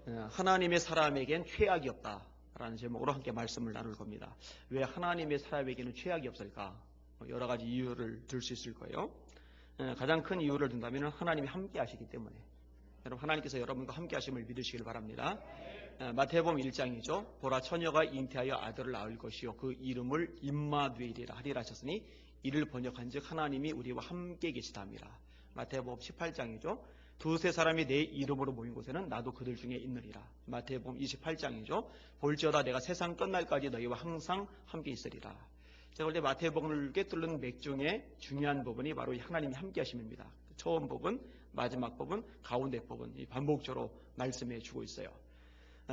하나님의 사람에겐 최악이 없다라는 제목으로 함께 말씀을 나눌 겁니다. 왜 하나님의 사람에게는 최악이 없을까? 여러 가지 이유를 들 수 있을 거예요. 가장 큰 이유를 든다면 하나님이 함께 하시기 때문에, 여러분 하나님께서 여러분과 함께 하심을 믿으시길 바랍니다. 마태복음 1장이죠. 보라, 처녀가 잉태하여 아들을 낳을 것이요 그 이름을 임마누엘이라 하리라 하셨으니 이를 번역한즉 하나님이 우리와 함께 계시다미라. 마태복음 18장이죠. 두세 사람이 내 이름으로 모인 곳에는 나도 그들 중에 있느니라. 마태복음 28장이죠. 볼지어다 내가 세상 끝날까지 너희와 항상 함께 있으리라. 제가 볼 때 마태복음을 꿰뚫는 맥 중에 중요한 부분이 바로 하나님이 함께 하심입니다. 처음 부분, 마지막 부분, 가운데 부분, 반복적으로 말씀해 주고 있어요.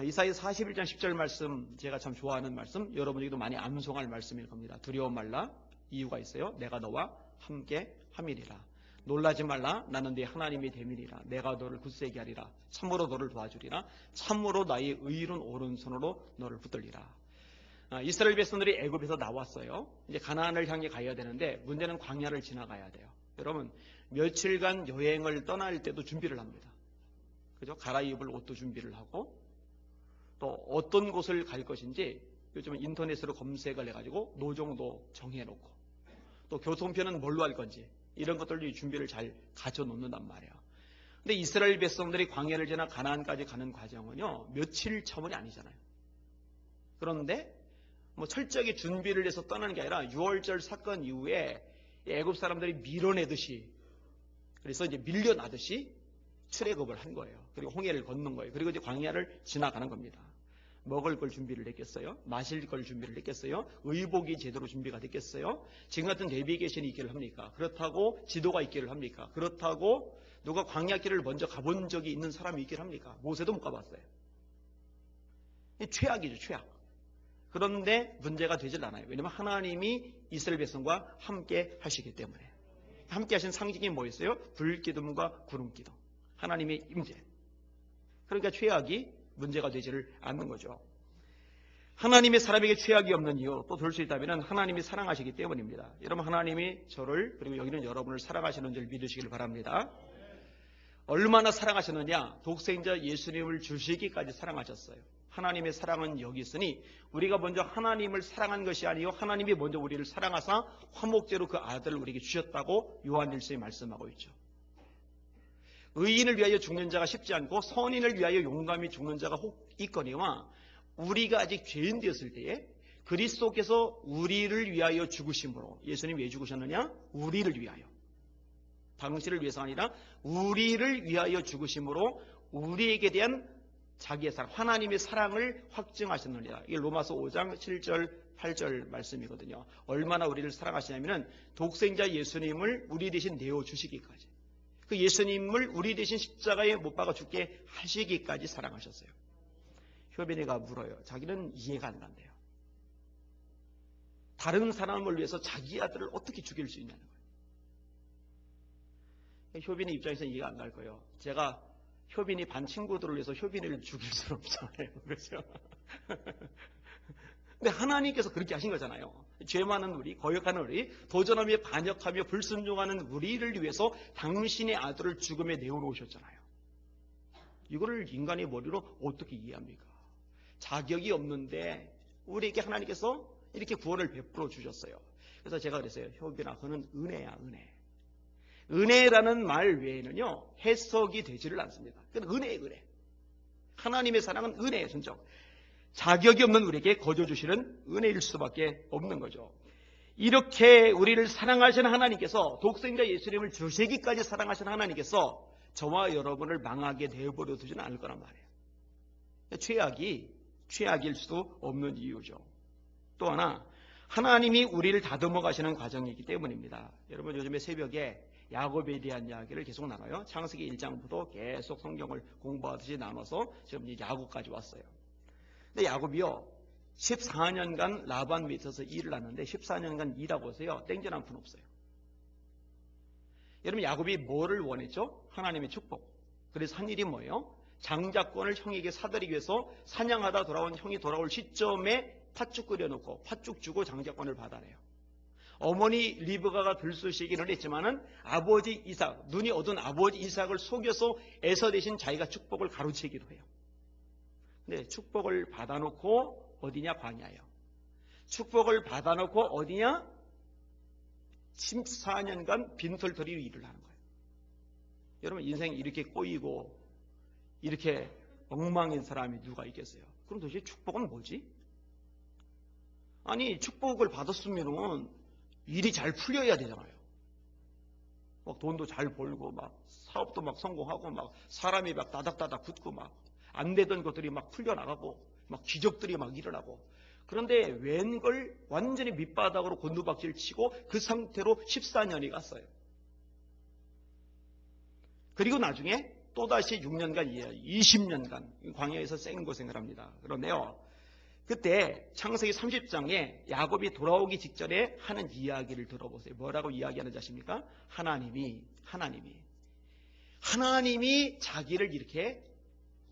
이사야 41장 10절 말씀, 제가 참 좋아하는 말씀, 여러분에게도 많이 암송할 말씀일 겁니다. 두려워 말라, 이유가 있어요. 내가 너와 함께 함이리라. 놀라지 말라, 나는 네 하나님이 됨이니라. 내가 너를 굳세게 하리라. 참으로 너를 도와주리라. 참으로 나의 의로운 오른손으로 너를 붙들리라. 이스라엘 백성들이 애굽에서 나왔어요. 이제 가나안을 향해 가야 되는데 문제는 광야를 지나가야 돼요. 여러분, 며칠간 여행을 떠날 때도 준비를 합니다. 그죠? 갈아입을 옷도 준비를 하고, 또 어떤 곳을 갈 것인지 요즘은 인터넷으로 검색을 해가지고 노종도 정해놓고, 또 교통편은 뭘로 할 건지 이런 것들도 준비를 잘 갖춰놓는단 말이에요. 근데 이스라엘 백성들이 광야를 지나 가나안까지 가는 과정은요, 며칠 차원이 아니잖아요. 그런데 뭐 철저하게 준비를 해서 떠나는 게 아니라 6월절 사건 이후에 애굽 사람들이 밀어내듯이, 그래서 이제 밀려나듯이 출애굽을 한 거예요. 그리고 홍해를 건넌 거예요. 그리고 이제 광야를 지나가는 겁니다. 먹을 걸 준비를 했겠어요? 마실 걸 준비를 했겠어요? 의복이 제대로 준비가 됐겠어요? 지금 같은 내비게이션이 있기를 합니까? 그렇다고 지도가 있기를 합니까? 그렇다고 누가 광야길을 먼저 가본 적이 있는 사람이 있기를 합니까? 모세도 못 가봤어요. 최악이죠, 최악. 그런데 문제가 되질 않아요. 왜냐하면 하나님이 이스라엘 백성과 함께 하시기 때문에. 함께 하신 상징이 뭐였어요? 불기둥과 구름기둥. 하나님의 임재. 그러니까 최악이 문제가 되지를 않는 거죠. 하나님의 사람에게 최악이 없는 이유 또 들 수 있다면 하나님이 사랑하시기 때문입니다. 여러분, 하나님이 저를, 그리고 여기는 여러분을 사랑하시는 줄 믿으시길 바랍니다. 얼마나 사랑하셨느냐? 독생자 예수님을 주시기까지 사랑하셨어요. 하나님의 사랑은 여기 있으니 우리가 먼저 하나님을 사랑한 것이 아니요 하나님이 먼저 우리를 사랑하사 화목제로 그 아들을 우리에게 주셨다고 요한일서에 말씀하고 있죠. 의인을 위하여 죽는 자가 쉽지 않고 선인을 위하여 용감히 죽는 자가 혹 있거니와, 우리가 아직 죄인 되었을 때에 그리스도께서 우리를 위하여 죽으심으로, 예수님이 왜 죽으셨느냐? 우리를 위하여, 당신을 위해서가 아니라 우리를 위하여 죽으심으로 우리에게 대한 자기의 사랑, 하나님의 사랑을 확증하셨느니라. 이게 로마서 5장 7절 8절 말씀이거든요. 얼마나 우리를 사랑하시냐면 독생자 예수님을 우리 대신 내어주시기까지, 그 예수님을 우리 대신 십자가에 못 박아 죽게 하시기까지 사랑하셨어요. 효빈이가 물어요. 자기는 이해가 안 간대요. 다른 사람을 위해서 자기 아들을 어떻게 죽일 수 있냐는 거예요. 효빈이 입장에서 이해가 안 갈 거예요. 제가 효빈이 반 친구들을 위해서 효빈이를 죽일 수는 없잖아요. 그렇죠? 근데 하나님께서 그렇게 하신 거잖아요. 죄 많은 우리, 거역하는 우리, 도전하며 반역하며 불순종하는 우리를 위해서 당신의 아들을 죽음에 내어놓으셨잖아요. 이거를 인간의 머리로 어떻게 이해합니까? 자격이 없는데 우리에게 하나님께서 이렇게 구원을 베풀어 주셨어요. 그래서 제가 그랬어요. 효빈아, 그는 은혜야, 은혜. 은혜라는 말 외에는요, 해석이 되지를 않습니다. 그건 은혜예요, 은혜. 하나님의 사랑은 은혜예요, 진짜. 자격이 없는 우리에게 거저 주시는 은혜일 수밖에 없는 거죠. 이렇게 우리를 사랑하시는 하나님께서, 독생자 예수님을 주시기까지 사랑하시는 하나님께서 저와 여러분을 망하게 내버려 두지는 않을 거란 말이에요. 최악일 수도 없는 이유죠. 또 하나, 하나님이 우리를 다듬어 가시는 과정이기 때문입니다. 여러분, 요즘에 새벽에 야곱에 대한 이야기를 계속 나눠요. 창세기 1장부터 계속 성경을 공부하듯이 나눠서 지금 이제 야곱까지 왔어요. 근데 야곱이요, 14년간 라반 밑에서 일을 하는데 14년간 일하고 있어요. 땡전 한 푼 없어요. 여러분, 야곱이 뭐를 원했죠? 하나님의 축복. 그래서 한 일이 뭐예요? 장자권을 형에게 사들이기 위해서 사냥하다 돌아온 형이 돌아올 시점에 팥죽 끓여놓고 팥죽 주고 장자권을 받아내요. 어머니 리브가가 들쑤시기는 했지만은 아버지 이삭, 눈이 어두운 아버지 이삭을 속여서 에서 대신 자기가 축복을 가로채기도 해요. 근데 축복을 받아놓고 어디냐? 광야예요. 축복을 받아놓고 어디냐? 14년간 빈털터리 일을 하는 거예요. 여러분 인생이 이렇게 꼬이고 이렇게 엉망인 사람이 누가 있겠어요? 그럼 도대체 축복은 뭐지? 아니 축복을 받았으면은 일이 잘 풀려야 되잖아요. 막 돈도 잘 벌고 막 사업도 막 성공하고 막 사람이 막 다닥다닥 붙고 막 안 되던 것들이 막 풀려나가고 막 기적들이 막 일어나고. 그런데 웬걸 완전히 밑바닥으로 곤두박질 치고 그 상태로 14년이 갔어요. 그리고 나중에 또다시 6년간 20년간 광야에서 생고생을 합니다. 그런데요, 그때 창세기 30장에 야곱이 돌아오기 직전에 하는 이야기를 들어보세요. 뭐라고 이야기하는지 아십니까? 하나님이 자기를 이렇게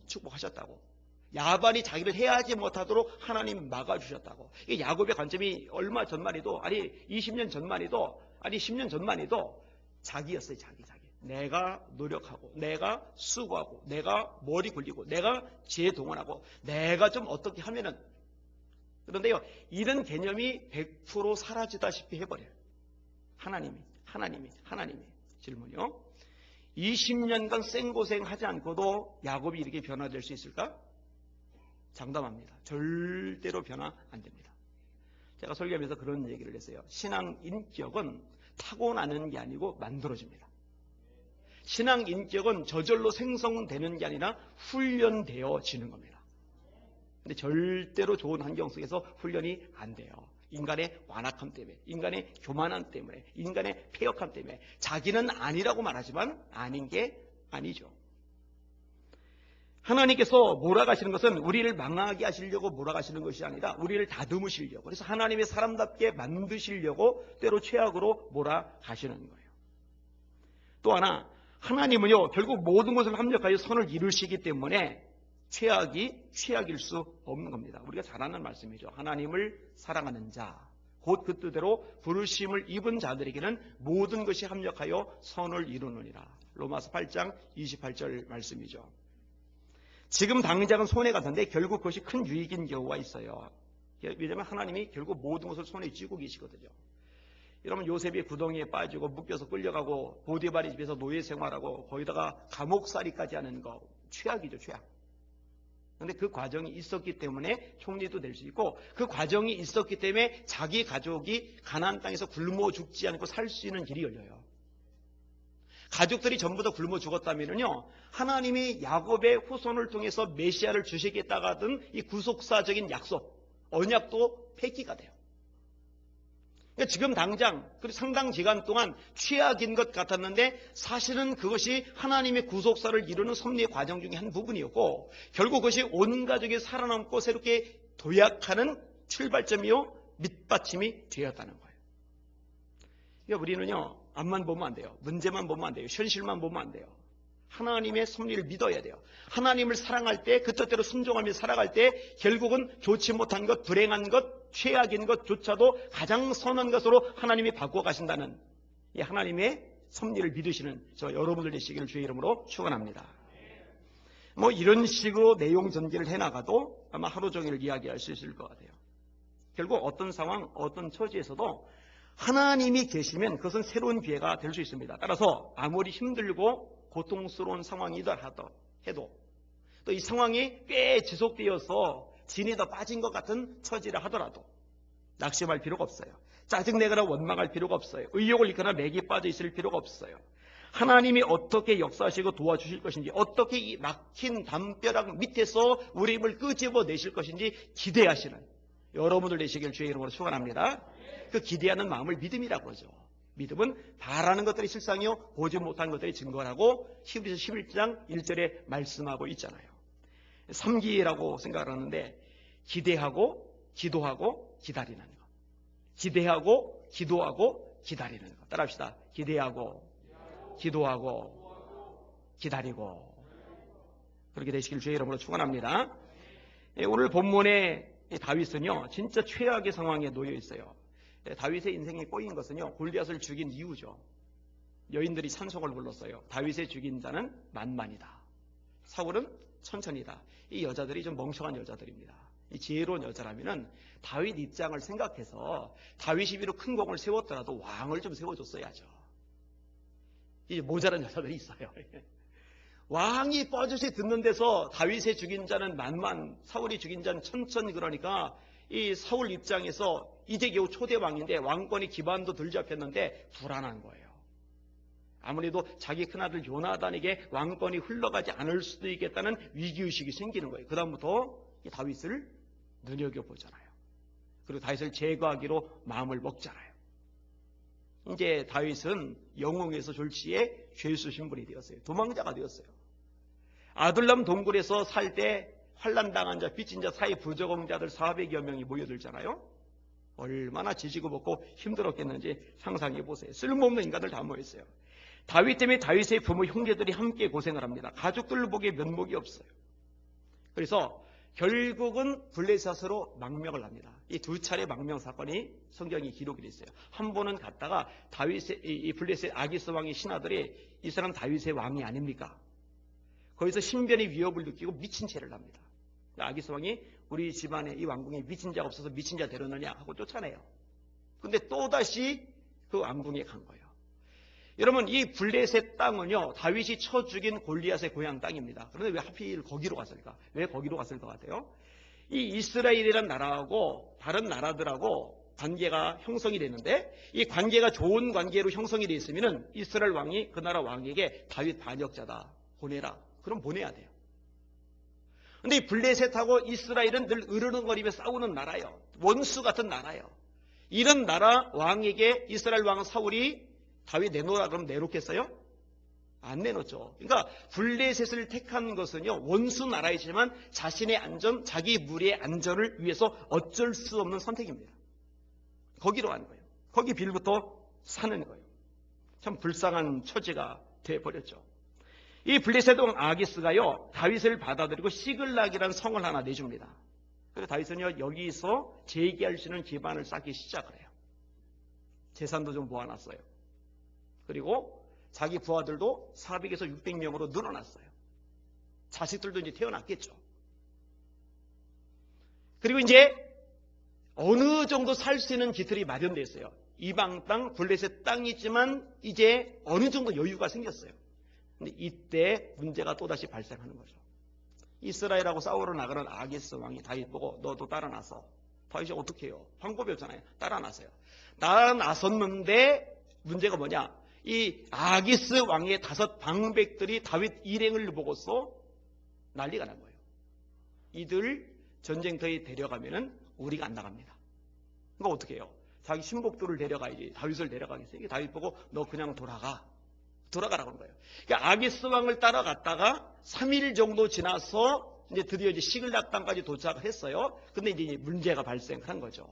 축복하셨다고. 야반이 자기를 해하지 못하도록 하나님 막아주셨다고. 이 야곱의 관점이 얼마 전만 해도, 아니 20년 전만 해도, 아니 10년 전만 해도 자기였어요. 자기. 내가 노력하고, 내가 수고하고, 내가 머리 굴리고, 내가 지혜 동원하고, 내가 좀 어떻게 하면은. 그런데요, 이런 개념이 100% 사라지다시피 해버려요. 하나님이. 질문이요. 20년간 생고생하지 않고도 야곱이 이렇게 변화될 수 있을까? 장담합니다. 절대로 변화 안 됩니다. 제가 설교하면서 그런 얘기를 했어요. 신앙 인격은 타고나는 게 아니고 만들어집니다. 신앙 인격은 저절로 생성되는 게 아니라 훈련되어지는 겁니다. 근데 절대로 좋은 환경 속에서 훈련이 안 돼요. 인간의 완악함 때문에, 인간의 교만함 때문에, 인간의 폐역함 때문에. 자기는 아니라고 말하지만 아닌 게 아니죠. 하나님께서 몰아가시는 것은 우리를 망하게 하시려고 몰아가시는 것이 아니라 우리를 다듬으시려고, 그래서 하나님의 사람답게 만드시려고 때로 최악으로 몰아가시는 거예요. 또 하나, 하나님은요 결국 모든 것을 합력하여 선을 이루시기 때문에 최악일 수 없는 겁니다. 우리가 잘 아는 말씀이죠. 하나님을 사랑하는 자, 곧 그 뜻대로 부르심을 입은 자들에게는 모든 것이 합력하여 선을 이루느니라. 로마서 8장 28절 말씀이죠. 지금 당장은 손해 같은데 결국 그것이 큰 유익인 경우가 있어요. 왜냐하면 하나님이 결국 모든 것을 손에 쥐고 계시거든요. 여러분 요셉이 구덩이에 빠지고 묶여서 끌려가고 보디발의 집에서 노예 생활하고 거기다가 감옥살이까지 하는 거 최악이죠. 최악. 그런데 그 과정이 있었기 때문에 총리도 될 수 있고, 그 과정이 있었기 때문에 자기 가족이 가나안 땅에서 굶어 죽지 않고 살 수 있는 길이 열려요. 가족들이 전부 다 굶어 죽었다면요, 하나님이 야곱의 후손을 통해서 메시아를 주시겠다고 하던 이 구속사적인 약속, 언약도 폐기가 돼요. 그러니까 지금 당장 상당 기간 동안 최악인 것 같았는데 사실은 그것이 하나님의 구속사를 이루는 섭리의 과정 중에 한 부분이었고, 결국 그것이 온 가족이 살아남고 새롭게 도약하는 출발점이요 밑받침이 되었다는 거예요. 그러니까 우리는요 앞만 보면 안 돼요. 문제만 보면 안 돼요. 현실만 보면 안 돼요. 하나님의 섭리를 믿어야 돼요. 하나님을 사랑할 때, 그 뜻대로 순종하며 살아갈 때 결국은 좋지 못한 것, 불행한 것, 최악인 것조차도 가장 선한 것으로 하나님이 바꿔가신다는 이 하나님의 섭리를 믿으시는 저 여러분들 되시기를 주의 이름으로 축원합니다. 뭐 이런 식으로 내용 전개를 해나가도 아마 하루 종일 이야기할 수 있을 것 같아요. 결국 어떤 상황, 어떤 처지에서도 하나님이 계시면 그것은 새로운 기회가 될 수 있습니다. 따라서 아무리 힘들고 고통스러운 상황이다 해도 또 이 상황이 꽤 지속되어서 진이 더 빠진 것 같은 처지라 하더라도 낙심할 필요가 없어요. 짜증내거나 원망할 필요가 없어요. 의욕을 잃거나 맥이 빠져 있을 필요가 없어요. 하나님이 어떻게 역사하시고 도와주실 것인지, 어떻게 이 막힌 담벼락 밑에서 우리 힘을 끄집어내실 것인지 기대하시는 여러분들 되시길 주의 이름으로 축원합니다. 그 기대하는 마음을 믿음이라고 그러죠. 믿음은 바라는 것들이 실상이요 보지 못한 것들이 증거라고 히브리서 11장 1절에 말씀하고 있잖아요. 3기라고 생각하는데 기대하고 기도하고 기다리는 것. 기대하고 기도하고 기다리는 것. 따라합시다. 기대하고 기도하고 기다리고. 그렇게 되시길 주의 이름으로 축원합니다. 오늘 본문의 다윗은요 진짜 최악의 상황에 놓여 있어요. 다윗의 인생이 꼬인 것은요 골리앗을 죽인 이유죠. 여인들이 찬송을 불렀어요. 다윗의 죽인 자는 만만이다. 사울은 천천히다. 이 여자들이 좀 멍청한 여자들입니다. 이 지혜로운 여자라면은 다윗 입장을 생각해서 다윗이 비록 큰 공을 세웠더라도 왕을 좀 세워줬어야죠. 이 모자란 여자들이 있어요. 왕이 뻐짓이 듣는 데서 다윗의 죽인 자는 만만, 사울이 죽인 자는 천천, 그러니까 이 사울 입장에서 이제 겨우 초대 왕인데 왕권이 기반도 들 잡혔는데 불안한 거예요. 아무래도 자기 큰아들 요나단에게 왕권이 흘러가지 않을 수도 있겠다는 위기의식이 생기는 거예요. 그 다음부터 다윗을 눈여겨보잖아요. 그리고 다윗을 제거하기로 마음을 먹잖아요. 이제 다윗은 영웅에서 졸지에 죄수 신분이 되었어요. 도망자가 되었어요. 아둘람 동굴에서 살 때 환난당한 자, 빚진 자, 사이 부적응자들 400여 명이 모여들잖아요. 얼마나 지지고 볶고 힘들었겠는지 상상해 보세요. 쓸모없는 인간들 다 모였어요. 다윗 때문에 다윗의 부모 형제들이 함께 고생을 합니다. 가족들 보기에 면목이 없어요. 그래서 결국은 블레셋으로 망명을 합니다. 이 두 차례 망명 사건이 성경에 기록이 됐어요. 한 번은 갔다가 이 블레셋 아기스 왕의 신하들이 이 사람 다윗의 왕이 아닙니까? 거기서 신변의 위협을 느끼고 미친 채를 합니다. 아기스 왕이 우리 집안에 이 왕궁에 미친 자가 없어서 미친 자 데려느냐 하고 쫓아내요. 근데 또다시 그 왕궁에 간 거예요. 여러분, 이 블레셋 땅은요, 다윗이 쳐 죽인 골리앗의 고향 땅입니다. 그런데 왜 하필 거기로 갔을까? 왜 거기로 갔을 것 같아요? 이 이스라엘이란 나라하고 다른 나라들하고 관계가 형성이 되는데, 이 관계가 좋은 관계로 형성이 되어 있으면 이스라엘 왕이 그 나라 왕에게 다윗 반역자다, 보내라. 그럼 보내야 돼요. 근데 이 블레셋하고 이스라엘은 늘 으르렁거리며 싸우는 나라예요. 원수 같은 나라예요. 이런 나라 왕에게 이스라엘 왕 사울이 다윗 내놓으라 그러면 내놓겠어요? 안 내놓죠. 그러니까 블레셋을 택한 것은요, 원수 나라이지만 자신의 안전, 자기 무리의 안전을 위해서 어쩔 수 없는 선택입니다. 거기로 가는 거예요. 거기 빌부터 사는 거예요. 참 불쌍한 처지가 돼버렸죠. 이 블레셋 왕 아기스가요, 다윗을 받아들이고 시글락이라는 성을 하나 내줍니다. 그래서 다윗은요, 여기서 재기할 수 있는 기반을 쌓기 시작을 해요. 재산도 좀 모아놨어요. 그리고 자기 부하들도 400에서 600명으로 늘어났어요. 자식들도 이제 태어났겠죠. 그리고 이제 어느 정도 살 수 있는 기틀이 마련되어 있어요. 이방 땅, 블레셋 땅이지만 이제 어느 정도 여유가 생겼어요. 근데 이때 문제가 또다시 발생하는 거죠. 이스라엘하고 싸우러 나가는 아기스 왕이 다윗 보고 너도 따라 나서. 다윗이 어떻게 해요? 방법이 없잖아요. 따라 나서요. 따라 나섰는데 문제가 뭐냐? 이 아기스 왕의 5 방백들이 다윗 일행을 보고서 난리가 난 거예요. 이들 전쟁터에 데려가면은 우리가 안 나갑니다. 그러니까 어떻게 해요? 자기 신복들을 데려가야지. 다윗을 데려가겠어요. 다윗 보고 너 그냥 돌아가라고 하는 거예요. 그러니까 아기스 왕을 따라갔다가 3일 정도 지나서 이제 드디어 이제 시글락 땅까지 도착을 했어요. 근데 이제 문제가 발생한 거죠.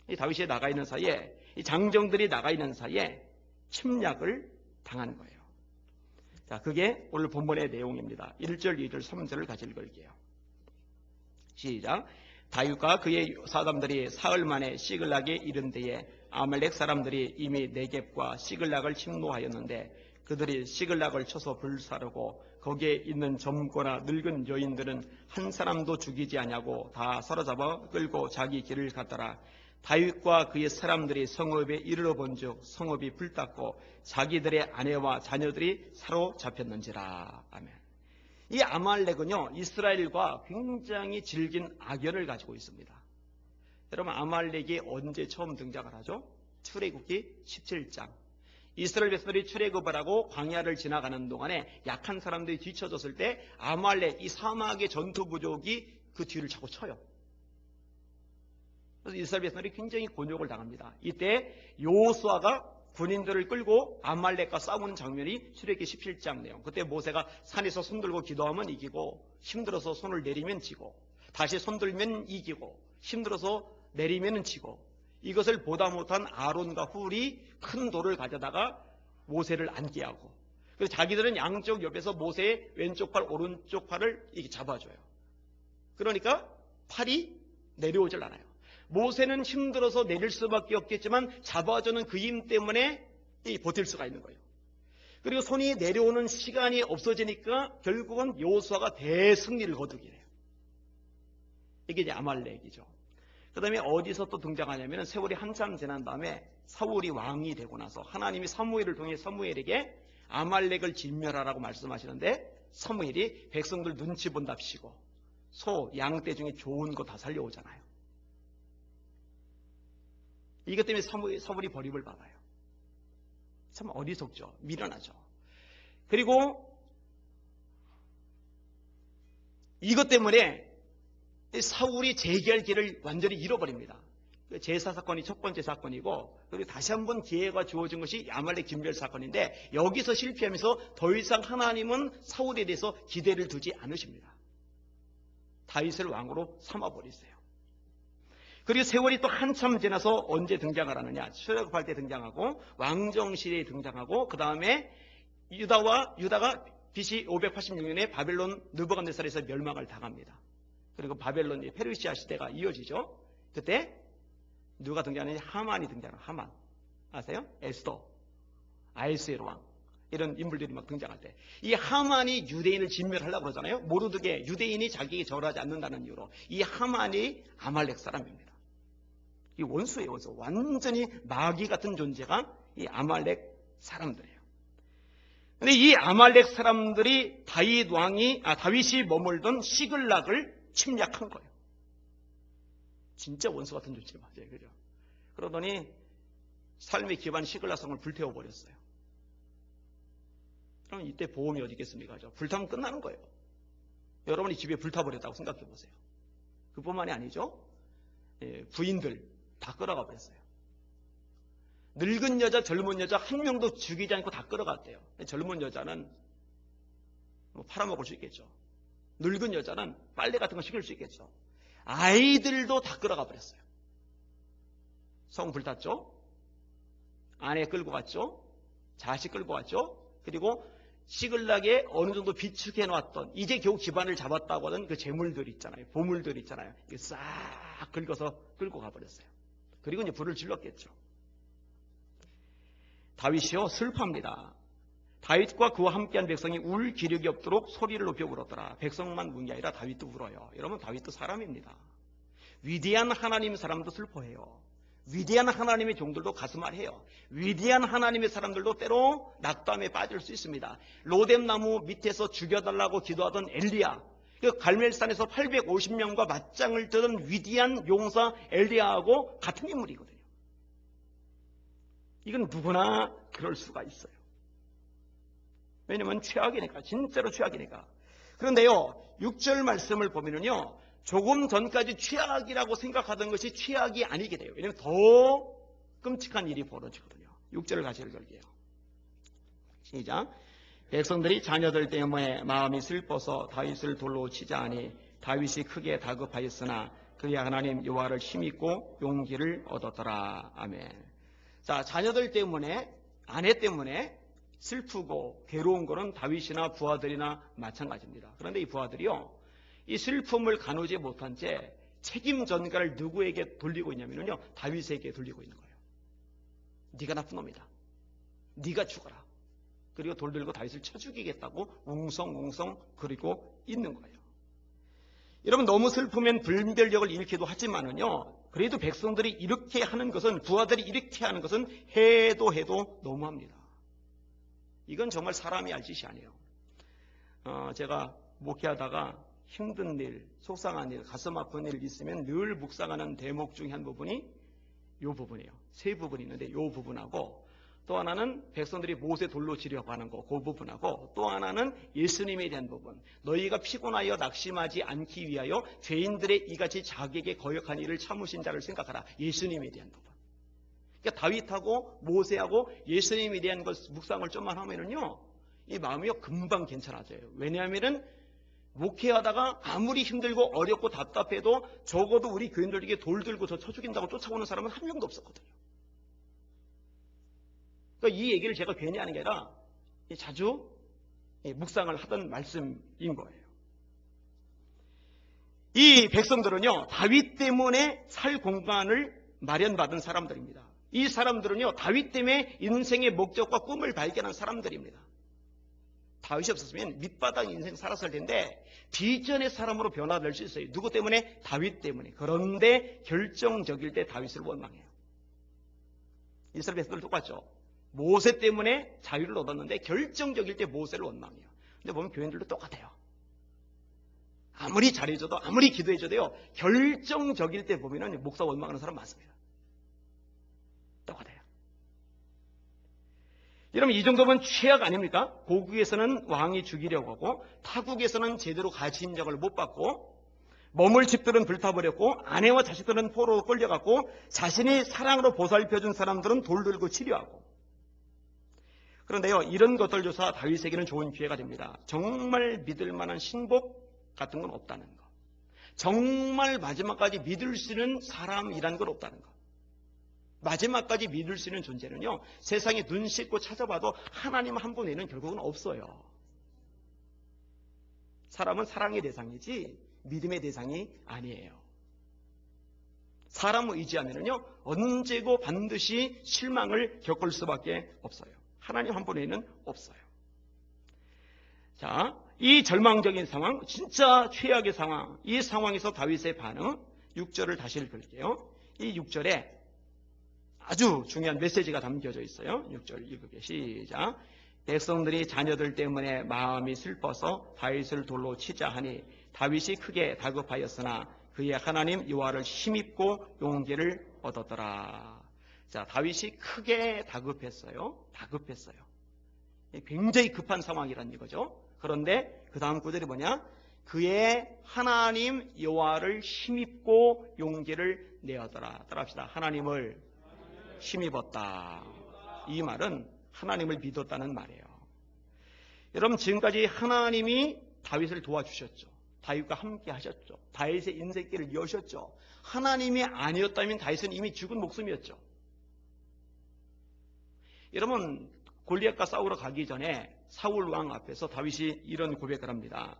이 다윗이 나가 있는 사이에, 이 장정들이 나가 있는 사이에 침략을 당하는 거예요. 자, 그게 오늘 본문의 내용입니다. 1절, 2절, 3절을 같이 읽을게요. 시작. 다윗과 그의 사람들이 사흘 만에 시글락에 이른 데에 아말렉 사람들이 이미 네겝과 시글락을 침노하였는데 그들이 시글락을 쳐서 불사르고 거기에 있는 젊거나 늙은 여인들은 한 사람도 죽이지 아니하고 다 사로잡아 끌고 자기 길을 갔더라. 다윗과 그의 사람들이 성읍에 이르러 본즉 성읍이 불탔고 자기들의 아내와 자녀들이 사로잡혔는지라. 아멘. 이 아말렉은요, 이스라엘과 굉장히 질긴 악연을 가지고 있습니다. 여러분, 아말렉이 언제 처음 등장을 하죠? 출애굽기 17장. 이스라엘 백성들이 출애굽을 하고 광야를 지나가는 동안에 약한 사람들이 뒤쳐졌을 때 아말렉, 이 사막의 전투 부족이 그 뒤를 차고 쳐요. 그래서 이스라엘 백성들이 굉장히 곤욕을 당합니다. 이때 여호수아가 군인들을 끌고 아말렉과 싸우는 장면이 출애굽기 17장 내용. 그때 모세가 산에서 손들고 기도하면 이기고 힘들어서 손을 내리면 지고 다시 손들면 이기고 힘들어서 내리면 지고, 이것을 보다 못한 아론과 훌이 큰 돌을 가져다가 모세를 앉게 하고, 그래서 자기들은 양쪽 옆에서 모세의 왼쪽 팔 오른쪽 팔을 이렇게 잡아줘요. 그러니까 팔이 내려오질 않아요. 모세는 힘들어서 내릴 수밖에 없겠지만 잡아주는 그 힘 때문에 버틸 수가 있는 거예요. 그리고 손이 내려오는 시간이 없어지니까 결국은 여호수아가 대승리를 거두게 돼요. 이게 이제 아말렉이죠. 그 다음에 어디서 또 등장하냐면 세월이 한참 지난 다음에 사울이 왕이 되고 나서 하나님이 사무엘을 통해 사무엘에게 아말렉을 진멸하라고 말씀하시는데 사무엘이 백성들 눈치 본답시고 소, 양떼 중에 좋은 거 다 살려오잖아요. 이것 때문에 사울이 버림을 받아요. 참 어리석죠. 미련하죠. 그리고 이것 때문에 사울이 재기할 길을 완전히 잃어버립니다. 제사 사건이 첫 번째 사건이고, 그리고 다시 한번 기회가 주어진 것이 아말렉 진멸 사건인데, 여기서 실패하면서 더 이상 하나님은 사울에 대해서 기대를 두지 않으십니다. 다윗을 왕으로 삼아버리세요. 그리고 세월이 또 한참 지나서 언제 등장을 하느냐? 출애굽할 때 등장하고 왕정시대에 등장하고 그 다음에 유다가 BC 586년에 바벨론 느부갓네살에서 멸망을 당합니다. 그리고 바벨론 페르시아 시대가 이어지죠. 그때 누가 등장하느냐? 하만이 등장해요. 하만 아세요? 에스더, 아하수에로 왕 이런 인물들이 막 등장할 때 이 하만이 유대인을 진멸하려고 그러잖아요. 모르드게 유대인이 자기에게 절하지 않는다는 이유로 이 하만이 아말렉 사람입니다. 이 원수예요. 원수. 완전히 마귀 같은 존재가 이 아말렉 사람들이에요. 근데 이 아말렉 사람들이 다윗이 머물던 시글락을 침략한 거예요. 진짜 원수 같은 존재 맞아요. 그죠? 그러더니 삶의 기반 시글락성을 불태워버렸어요. 그럼 이때 보험이 어디 있겠습니까? 불타면 끝나는 거예요. 여러분이 집에 불타버렸다고 생각해 보세요. 그뿐만이 아니죠. 부인들 다 끌어가 버렸어요. 늙은 여자, 젊은 여자 한 명도 죽이지 않고 다 끌어갔대요. 젊은 여자는 뭐 팔아먹을 수 있겠죠. 늙은 여자는 빨래 같은 거 시킬 수 있겠죠. 아이들도 다 끌어가 버렸어요. 성 불탔죠. 아내 끌고 갔죠. 자식 끌고 갔죠. 그리고 시글락에 어느 정도 비축해 놨던 이제 겨우 기반을 잡았다고 하는 그 재물들 있잖아요. 보물들 있잖아요. 이거 싹 긁어서 끌고 가버렸어요. 그리고 이제 불을 질렀겠죠. 다윗이요 슬퍼합니다. 다윗과 그와 함께한 백성이 울 기력이 없도록 소리를 높여 울었더라. 백성만 우는 게 아니라 다윗도 울어요. 여러분 다윗도 사람입니다. 위대한 하나님 사람도 슬퍼해요. 위대한 하나님의 종들도 가슴 아려해요. 위대한 하나님의 사람들도 때로 낙담에 빠질 수 있습니다. 로뎀나무 밑에서 죽여달라고 기도하던 엘리야, 그 갈멜산에서 850명과 맞짱을 뜨던 위대한 용사 엘리야하고 같은 인물이거든요. 이건 누구나 그럴 수가 있어요. 왜냐면 최악이니까, 진짜로 최악이니까. 그런데요, 6절 말씀을 보면은요, 조금 전까지 최악이라고 생각하던 것이 최악이 아니게 돼요. 왜냐하면 더 끔찍한 일이 벌어지거든요. 6절을 같이 읽을게요. 시작. 백성들이 자녀들 때문에 마음이 슬퍼서 다윗을 돌로 치자 하니 다윗이 크게 다급하였으나 그의 하나님 여호와를 힘입고 용기를 얻었더라. 아멘. 자, 자녀들 때문에, 아내 때문에 슬프고 괴로운 것은 다윗이나 부하들이나 마찬가지입니다. 그런데 이 부하들이요, 이 슬픔을 가누지 못한 채 책임 전가를 누구에게 돌리고 있냐면요, 다윗에게 돌리고 있는 거예요. 네가 나쁜 놈이다. 네가 죽어라. 그리고 돌 들고 다윗을 쳐 죽이겠다고 웅성웅성 그리고 있는 거예요. 여러분 너무 슬프면 분별력을 잃기도 하지만은요, 그래도 백성들이 이렇게 하는 것은, 부하들이 이렇게 하는 것은 해도 너무합니다. 이건 정말 사람이 할 짓이 아니에요. 제가 목회하다가 힘든 일, 속상한 일, 가슴 아픈 일 있으면 늘 묵상하는 대목 중에 한 부분이 이 부분이에요. 세 부분이 있는데 이 부분하고, 또 하나는 백성들이 못에 돌로 치려고 하는 거, 그 부분하고, 또 하나는 예수님에 대한 부분. 너희가 피곤하여 낙심하지 않기 위하여 죄인들의 이같이 자기에게 거역한 일을 참으신 자를 생각하라. 예수님에 대한 부분. 그러니까 다윗하고 모세하고 예수님에 대한 것 묵상을 좀만 하면은요, 이 마음이요 금방 괜찮아져요. 왜냐하면은 목회하다가 아무리 힘들고 어렵고 답답해도 적어도 우리 교인들에게 돌 들고 저 쳐 죽인다고 쫓아오는 사람은 한 명도 없었거든요. 그러니까 이 얘기를 제가 괜히 하는 게 아니라 자주 묵상을 하던 말씀인 거예요. 이 백성들은요, 다윗 때문에 살 공간을 마련받은 사람들입니다. 이 사람들은요, 다윗 때문에 인생의 목적과 꿈을 발견한 사람들입니다. 다윗이 없었으면 밑바닥 인생 살았을 텐데 비전의 사람으로 변화될 수 있어요. 누구 때문에? 다윗 때문에. 그런데 결정적일 때 다윗을 원망해요. 이스라엘 백성들 똑같죠. 모세 때문에 자유를 얻었는데 결정적일 때 모세를 원망해요. 근데 보면 교인들도 똑같아요. 아무리 잘해줘도 아무리 기도해줘도요, 결정적일 때 보면은 목사 원망하는 사람 많습니다. 똑같아요. 여러분, 이 정도면 최악 아닙니까? 고국에서는 왕이 죽이려고 하고 타국에서는 제대로 가치 인정을 못 받고 머물 집들은 불타버렸고 아내와 자식들은 포로로 끌려갔고 자신이 사랑으로 보살펴준 사람들은 돌 들고 치료하고. 그런데요, 이런 것들조차 다윗에게는 좋은 기회가 됩니다. 정말 믿을 만한 신복 같은 건 없다는 거. 정말 마지막까지 믿을 수 있는 사람이라는 건 없다는 거. 마지막까지 믿을 수 있는 존재는요, 세상에 눈 씻고 찾아봐도 하나님 한 분 외에는 결국은 없어요. 사람은 사랑의 대상이지 믿음의 대상이 아니에요. 사람을 의지하면요, 언제고 반드시 실망을 겪을 수밖에 없어요. 하나님 한 분 외에는 없어요. 자, 이 절망적인 상황, 진짜 최악의 상황, 이 상황에서 다윗의 반응, 6절을 다시 읽을게요. 이 6절에 아주 중요한 메시지가 담겨져 있어요. 6절 읽을게요. 시작. 백성들이 자녀들 때문에 마음이 슬퍼서 다윗을 돌로 치자 하니 다윗이 크게 다급하였으나 그의 하나님 여호와를 힘입고 용기를 얻었더라. 자, 다윗이 크게 다급했어요. 다급했어요. 굉장히 급한 상황이란 이거죠. 그런데 그 다음 구절이 뭐냐? 그의 하나님 여호와를 힘입고 용기를 내었더라. 따라합시다. 하나님을 힘입었다. 이 말은 하나님을 믿었다는 말이에요. 여러분, 지금까지 하나님이 다윗을 도와주셨죠. 다윗과 함께 하셨죠. 다윗의 인생길을 여셨죠. 하나님이 아니었다면 다윗은 이미 죽은 목숨이었죠. 여러분, 골리앗과 싸우러 가기 전에 사울 왕 앞에서 다윗이 이런 고백을 합니다.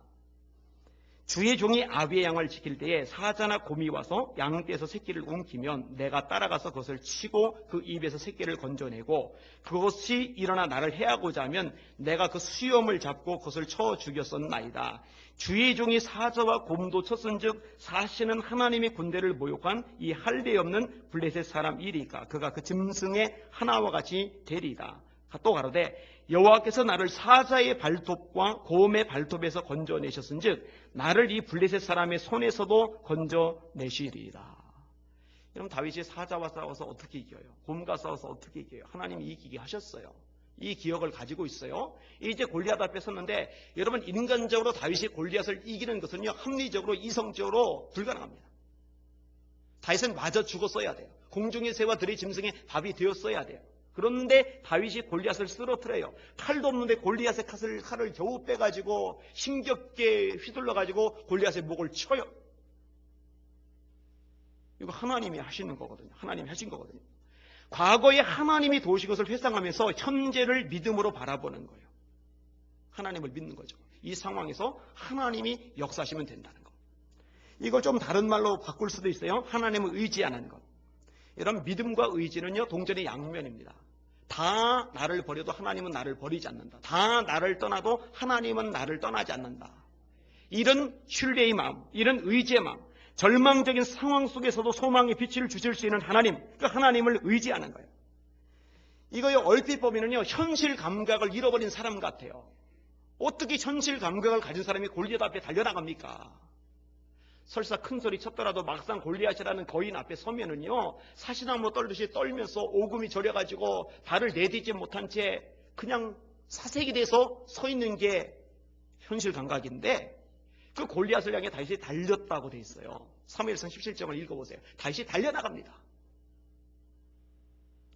주의 종이 아비의 양을 지킬 때에 사자나 곰이 와서 양떼에서 새끼를 움키면 내가 따라가서 그것을 치고 그 입에서 새끼를 건져내고 그것이 일어나 나를 해하고자 하면 내가 그 수염을 잡고 그것을 쳐 죽였었나이다. 주의 종이 사자와 곰도 쳤은즉 사시는 하나님의 군대를 모욕한 이 할례 없는 블레셋 사람 이리까 그가 그 짐승의 하나와 같이 되리이다. 또 가로되 여호와께서 나를 사자의 발톱과 곰의 발톱에서 건져내셨은즉 나를 이 블레셋 사람의 손에서도 건져내시리이다. 여러분, 다윗이 사자와 싸워서 어떻게 이겨요? 곰과 싸워서 어떻게 이겨요? 하나님이 이기게 하셨어요. 이 기억을 가지고 있어요. 이제 골리앗 앞에 섰는데 여러분, 인간적으로 다윗이 골리앗을 이기는 것은요, 합리적으로 이성적으로 불가능합니다. 다윗은 마저 죽었어야 돼요. 공중의 새와 들의 짐승의 밥이 되었어야 돼요. 그런데 다윗이 골리앗을 쓰러뜨려요. 칼도 없는데 골리앗의 칼을 겨우 빼가지고 힘겹게 휘둘러가지고 골리앗의 목을 쳐요. 이거 하나님이 하시는 거거든요. 하나님이 하신 거거든요. 과거에 하나님이 도우신 것을 회상하면서 현재를 믿음으로 바라보는 거예요. 하나님을 믿는 거죠. 이 상황에서 하나님이 역사하시면 된다는 거. 이걸 좀 다른 말로 바꿀 수도 있어요. 하나님을 의지하는 것. 여러분, 믿음과 의지는요, 동전의 양면입니다. 다 나를 버려도 하나님은 나를 버리지 않는다. 다 나를 떠나도 하나님은 나를 떠나지 않는다. 이런 신뢰의 마음, 이런 의지의 마음, 절망적인 상황 속에서도 소망의 빛을 주실 수 있는 하나님, 그 하나님을 의지하는 거예요. 이거요, 얼핏 보면은요, 현실 감각을 잃어버린 사람 같아요. 어떻게 현실 감각을 가진 사람이 골리앗 앞에 달려나갑니까? 설사 큰 소리 쳤더라도 막상 골리앗이라는 거인 앞에 서면은요, 사시나무 떨듯이 떨면서 오금이 저려가지고 발을 내딛지 못한 채 그냥 사색이 돼서 서 있는 게 현실 감각인데, 그 골리앗을 향해 다윗이 달렸다고 돼 있어요. 사무엘상 17장을 읽어보세요. 다윗이 달려나갑니다.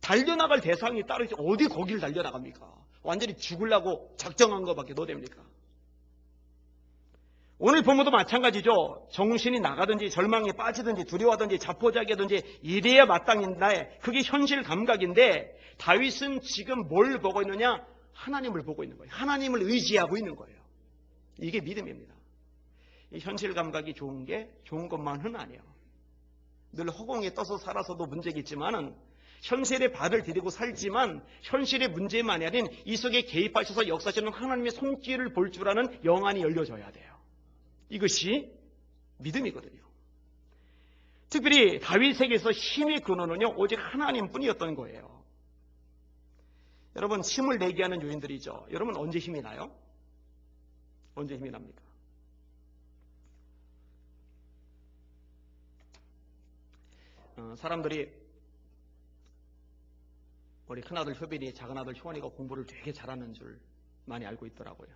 달려나갈 대상이 따로 있지 어디 거기를 달려나갑니까? 완전히 죽으려고 작정한 것밖에 노됩니까? 오늘 본문도 마찬가지죠. 정신이 나가든지 절망에 빠지든지 두려워하든지 자포자기하든지 이래야 마땅인데 그게 현실 감각인데 다윗은 지금 뭘 보고 있느냐? 하나님을 보고 있는 거예요. 하나님을 의지하고 있는 거예요. 이게 믿음입니다. 이 현실 감각이 좋은 게 좋은 것만은 아니에요. 늘 허공에 떠서 살아서도 문제겠지만은 현실에 발을 디디고 살지만 현실의 문제만이 아닌 이 속에 개입하셔서 역사하시는 하나님의 손길을 볼 줄 아는 영안이 열려져야 돼요. 이것이 믿음이거든요. 특별히 다윗에게서 힘의 근원은요, 오직 하나님뿐이었던 거예요. 여러분, 힘을 내게 하는 요인들이죠. 여러분, 언제 힘이 나요? 언제 힘이 납니까? 사람들이 우리 큰아들 효빈이, 작은아들 효원이가 공부를 되게 잘하는 줄 많이 알고 있더라고요.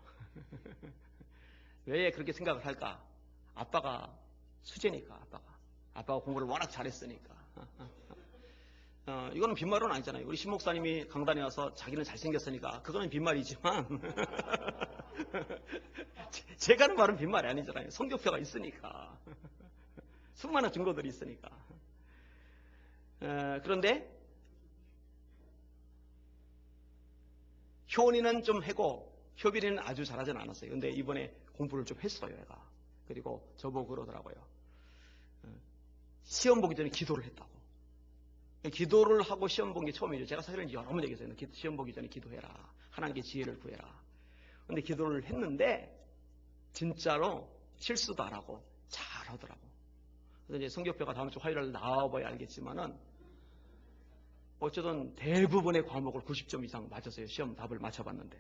왜 그렇게 생각을 할까? 아빠가 수제니까, 아빠가 공부를 워낙 잘했으니까. 이거는 빈말은 아니잖아요. 우리 신 목사님이 강단에 와서 자기는 잘생겼으니까 그거는 빈말이지만 제가 하는 말은 빈말이 아니잖아요. 성격표가 있으니까. 수많은 증거들이 있으니까. 그런데 효원이는 좀 해고 효빈이는 아주 잘하진 않았어요. 근데 이번에 공부를 좀 했어요, 얘가. 그리고 저보고 그러더라고요. 시험 보기 전에 기도를 했다고. 기도를 하고 시험 본 게 처음이죠. 제가 사실은 여러 번 얘기했어요. 시험 보기 전에 기도해라. 하나님께 지혜를 구해라. 근데 기도를 했는데 진짜로 실수도 안 하고 잘 하더라고. 그래서 이제 성격표가 다음 주 화요일에 나와봐야 알겠지만은 어쨌든 대부분의 과목을 90점 이상 맞았어요. 시험 답을 맞춰봤는데.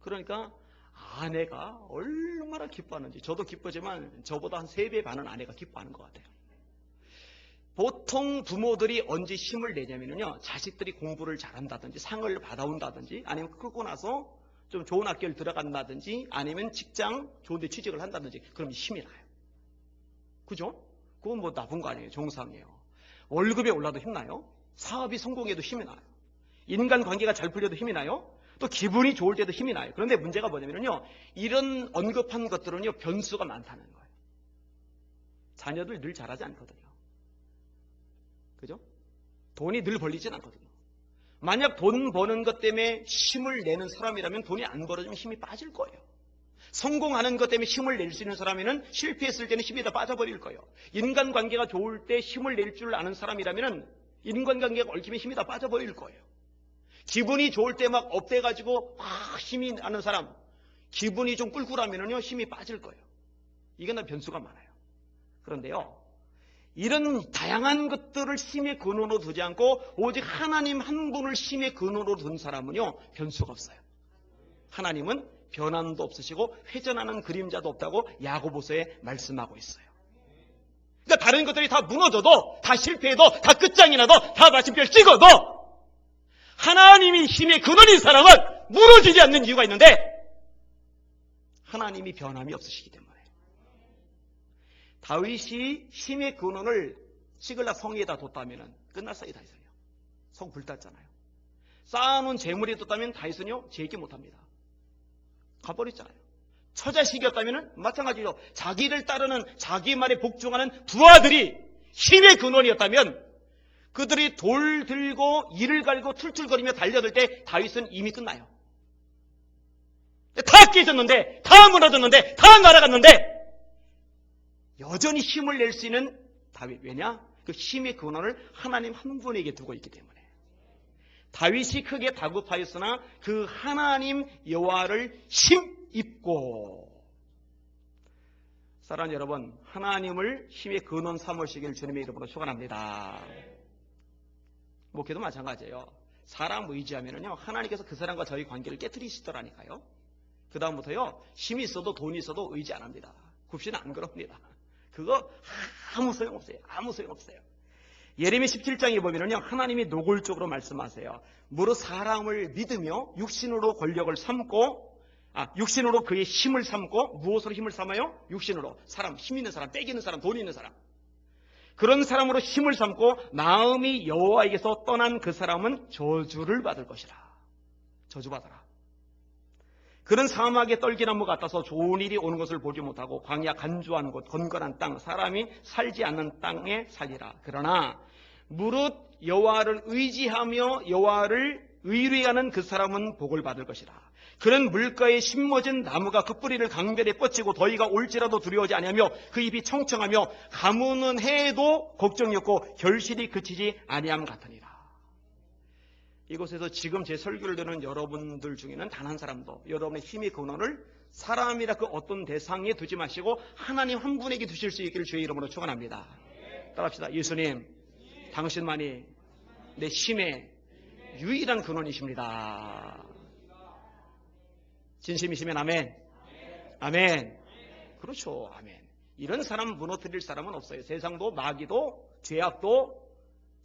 그러니까 아내가 얼마나 기뻐하는지. 저도 기쁘지만 저보다 한 3배 반은 아내가 기뻐하는 것 같아요. 보통 부모들이 언제 힘을 내냐면요, 자식들이 공부를 잘한다든지 상을 받아온다든지 아니면 크고 나서 좀 좋은 학교를 들어간다든지 아니면 직장 좋은 데 취직을 한다든지 그럼 힘이 나요. 그죠? 그건 뭐 나쁜 거 아니에요. 정상이에요. 월급이 올라도 힘나요. 사업이 성공해도 힘이 나요. 인간관계가 잘 풀려도 힘이 나요. 또 기분이 좋을 때도 힘이 나요. 그런데 문제가 뭐냐면요, 이런 언급한 것들은요, 변수가 많다는 거예요. 자녀들 늘 잘하지 않거든요. 그죠? 돈이 늘 벌리진 않거든요. 만약 돈 버는 것 때문에 힘을 내는 사람이라면 돈이 안 벌어지면 힘이 빠질 거예요. 성공하는 것 때문에 힘을 낼 수 있는 사람이면 실패했을 때는 힘이 다 빠져버릴 거예요. 인간관계가 좋을 때 힘을 낼 줄 아는 사람이라면 인간관계가 얽히면 힘이 다 빠져버릴 거예요. 기분이 좋을 때 막 업돼가지고 막 힘이 나는 사람, 기분이 좀 꿀꿀하면요 힘이 빠질 거예요. 이게 다 변수가 많아요. 그런데요, 이런 다양한 것들을 힘의 근원으로 두지 않고 오직 하나님 한 분을 힘의 근원으로 둔 사람은요, 변수가 없어요. 하나님은 변함도 없으시고 회전하는 그림자도 없다고 야고보서에 말씀하고 있어요. 그러니까 다른 것들이 다 무너져도, 다 실패해도, 다 끝장이 나도, 다 마침표를 찍어도 하나님이 힘의 근원인 사람은 무너지지 않는 이유가 있는데 하나님이 변함이 없으시기 때문에. 다윗이 힘의 근원을 시글락 성에다 뒀다면 끝났어요. 다윗은요. 성 불탔잖아요. 쌓아놓은 재물이 뒀다면 다윗은요 제기 못합니다. 가버렸잖아요. 처자식이었다면 마찬가지로 자기를 따르는 자기 말에 복종하는 두 아들이 힘의 근원이었다면 그들이 돌 들고 이를 갈고 툴툴거리며 달려들 때 다윗은 이미 끝나요. 다 깨졌는데, 다 무너졌는데, 다 날아갔는데 여전히 힘을 낼 수 있는 다윗. 왜냐? 그 힘의 근원을 하나님 한 분에게 두고 있기 때문에. 다윗이 크게 다급하였으나 그 하나님 여호와를 힘입고. 사랑하는 여러분, 하나님을 힘의 근원 삼으시길 주님의 이름으로 축원합니다. 목회도 마찬가지예요. 사람 의지하면요 하나님께서 그 사람과 저희 관계를 깨트리시더라니까요. 그 다음부터요 힘이 있어도 돈이 있어도 의지 안 합니다. 굽시는 안 그럽니다. 그거 아무 소용없어요. 아무 소용없어요. 예레미야 17장에 보면요 하나님이 노골적으로 말씀하세요. 무릇 사람을 믿으며 육신으로 권력을 삼고, 육신으로 그의 힘을 삼고, 무엇으로 힘을 삼아요? 육신으로. 사람, 힘 있는 사람, 떼기 있는 사람, 돈 있는 사람. 그런 사람으로 힘을 삼고 마음이 여호와에게서 떠난 그 사람은 저주를 받을 것이라. 저주받아라. 그런 사막의 떨기나무 같아서 좋은 일이 오는 것을 보지 못하고 광야 간주한 곳, 건건한 땅, 사람이 살지 않는 땅에 살리라. 그러나 무릇 여호와를 의지하며 여호와를 의리 가는 그 사람은 복을 받을 것이라. 그는 물가에 심어진 나무가 그 뿌리를 강변에 뻗치고 더위가 올지라도 두려워하지 아니하며 그 잎이 청청하며 가무는 해도 걱정이 없고 결실이 그치지 아니함 같으니라. 이곳에서 지금 제 설교를 듣는 여러분들 중에는 단 한 사람도 여러분의 힘의 근원을 사람이라 그 어떤 대상에 두지 마시고 하나님 한 분에게 두실 수 있기를 주의 이름으로 축원합니다. 따라합시다. 예수님, 당신만이 내 힘의 유일한 근원이십니다. 진심이시면 아멘. 아멘. 그렇죠. 아멘. 이런 사람 무너뜨릴 사람은 없어요. 세상도 마귀도 죄악도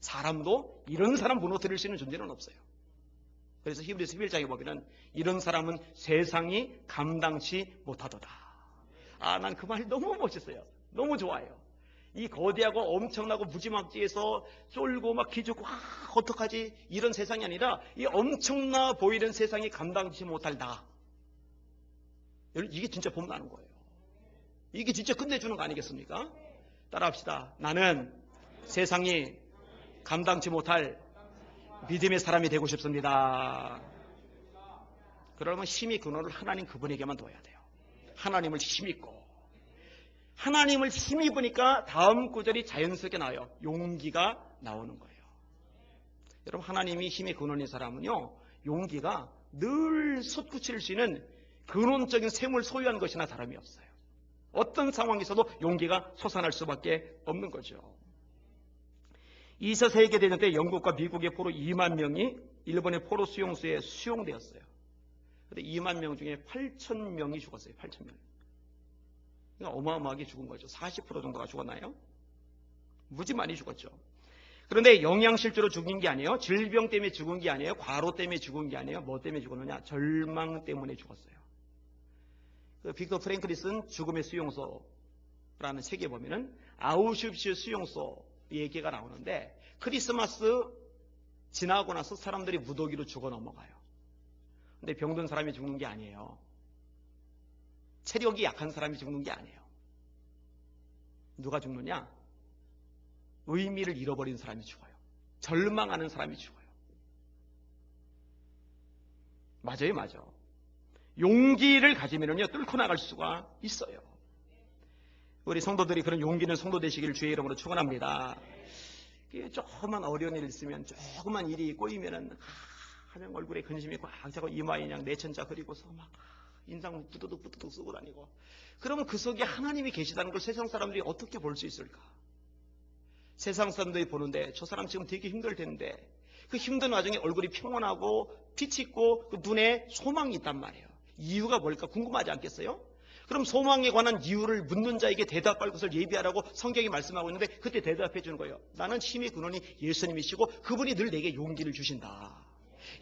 사람도 이런 사람 무너뜨릴 수 있는 존재는 없어요. 그래서 히브리서 11장에 보면 이런 사람은 세상이 감당치 못하도다. 난 그 말이 너무 멋있어요. 너무 좋아요. 이 거대하고 엄청나고 무지막지해서 쫄고 막 기죽고 어떡하지 이런 세상이 아니라 이 엄청나 보이는 세상이 감당치 못할 나. 이게 진짜 봄나는 거예요. 이게 진짜 끝내주는 거 아니겠습니까? 따라합시다. 나는 세상이 감당치 못할 믿음의 사람이 되고 싶습니다. 그러면 힘의 근원을 하나님 그분에게만 둬야 돼요. 하나님을 힘입고 하나님을 힘입으니까 다음 구절이 자연스럽게 나와요. 용기가 나오는 거예요. 여러분 하나님이 힘의 근원인 사람은요 용기가 늘 솟구칠 수 있는 근원적인 셈을 소유한 것이나 다름이 없어요. 어떤 상황에서도 용기가 솟아날 수밖에 없는 거죠. 2차 세계대전 때 영국과 미국의 포로 2만 명이 일본의 포로 수용소에 수용되었어요. 그런데 2만 명 중에 8천 명이 죽었어요. 8천 명. 그러니까 어마어마하게 죽은 거죠. 40% 정도가 죽었나요? 무지 많이 죽었죠. 그런데 영양실조로 죽은 게 아니에요. 질병 때문에 죽은 게 아니에요. 과로 때문에 죽은 게 아니에요. 뭐 때문에 죽었느냐? 절망 때문에 죽었어요. 그 빅터 프랭클이 쓴 죽음의 수용소라는 책에 보면은 아우슈비츠 수용소 얘기가 나오는데 크리스마스 지나고 나서 사람들이 무더기로 죽어 넘어가요. 근데 병든 사람이 죽는 게 아니에요. 체력이 약한 사람이 죽는 게 아니에요. 누가 죽느냐? 의미를 잃어버린 사람이 죽어요. 절망하는 사람이 죽어요. 맞아요, 맞아. 용기를 가지면요 뚫고 나갈 수가 있어요. 우리 성도들이 그런 용기 있는 성도 되시기를 주의 이름으로 축원합니다. 조그만 어려운 일 있으면 조그만 일이 꼬이면은 하면 얼굴에 근심이 꽉 차고 이마에 그냥 내천자 그리고서 막 인상 부두둑 쓰고 다니고 그러면 그 속에 하나님이 계시다는 걸 세상 사람들이 어떻게 볼 수 있을까? 세상 사람들이 보는데 저 사람 지금 되게 힘들 텐데 그 힘든 와중에 얼굴이 평온하고 빛이 있고 그 눈에 소망이 있단 말이에요. 이유가 뭘까 궁금하지 않겠어요? 그럼 소망에 관한 이유를 묻는 자에게 대답할 것을 예비하라고 성경이 말씀하고 있는데 그때 대답해 주는 거예요. 나는 힘의 근원이 예수님이시고 그분이 늘 내게 용기를 주신다.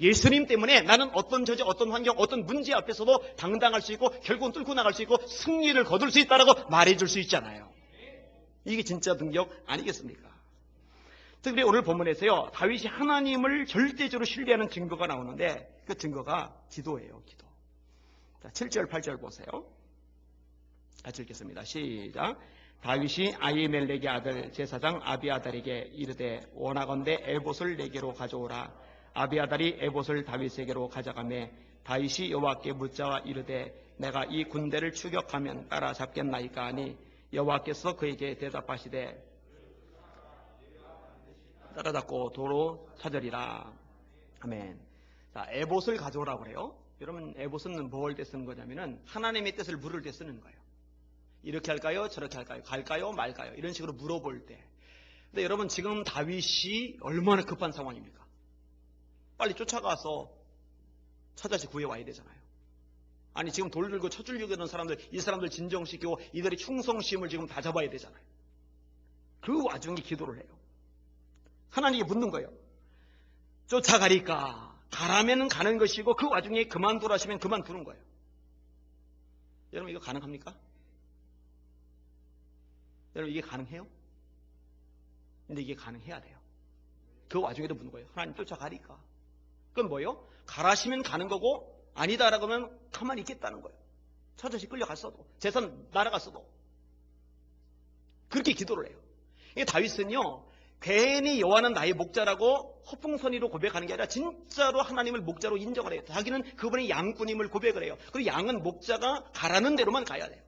예수님 때문에 나는 어떤 저지 어떤 환경 어떤 문제 앞에서도 당당할 수 있고 결국은 뚫고 나갈 수 있고 승리를 거둘 수 있다라고 말해줄 수 있잖아요. 이게 진짜 능력 아니겠습니까? 특히 오늘 본문에서요 다윗이 하나님을 절대적으로 신뢰하는 증거가 나오는데 그 증거가 기도예요. 기도. 자, 7절 8절 보세요. 같이 읽겠습니다. 시작. 다윗이 아히멜렉의 아들 제사장 아비아달에게 이르되 원하건대 에봇을 내게로 가져오라. 아비아달이 에봇을 다윗에게로 가져가매 다윗이 여호와께 묻자와 이르되 내가 이 군대를 추격하면 따라잡겠나이까 하니 여호와께서 그에게 대답하시되 따라잡고 도로 찾으리라. 아멘. 자, 에봇을 가져오라고 그래요. 여러분 에봇은 뭘 때 쓰는 거냐면은 하나님의 뜻을 물을 때 쓰는 거예요. 이렇게 할까요? 저렇게 할까요? 갈까요? 말까요? 이런 식으로 물어볼 때. 근데 여러분 지금 다윗이 얼마나 급한 상황입니까? 빨리 쫓아가서 처자식 구해와야 되잖아요. 아니 지금 돌 들고 쳐주려고 하는 사람들 이 사람들 진정시키고 이들의 충성심을 지금 다 잡아야 되잖아요. 그 와중에 기도를 해요. 하나님께 묻는 거예요. 쫓아가리까? 가라면 가는 것이고 그 와중에 그만두라시면 그만두는 거예요. 여러분 이거 가능합니까? 여러분 이게 가능해요? 근데 이게 가능해야 돼요. 그 와중에도 묻는 거예요. 하나님 쫓아가리까? 그건 뭐예요? 가라시면 가는 거고 아니다라고 하면 가만히 있겠다는 거예요. 처자식 끌려갔어도 재산 날아갔어도 그렇게 기도를 해요. 이게 다윗은요 괜히 여호와는 나의 목자라고 허풍선이로 고백하는 게 아니라 진짜로 하나님을 목자로 인정을 해요. 자기는 그분의 양꾼임을 고백을 해요. 그리고 양은 목자가 가라는 대로만 가야 돼요.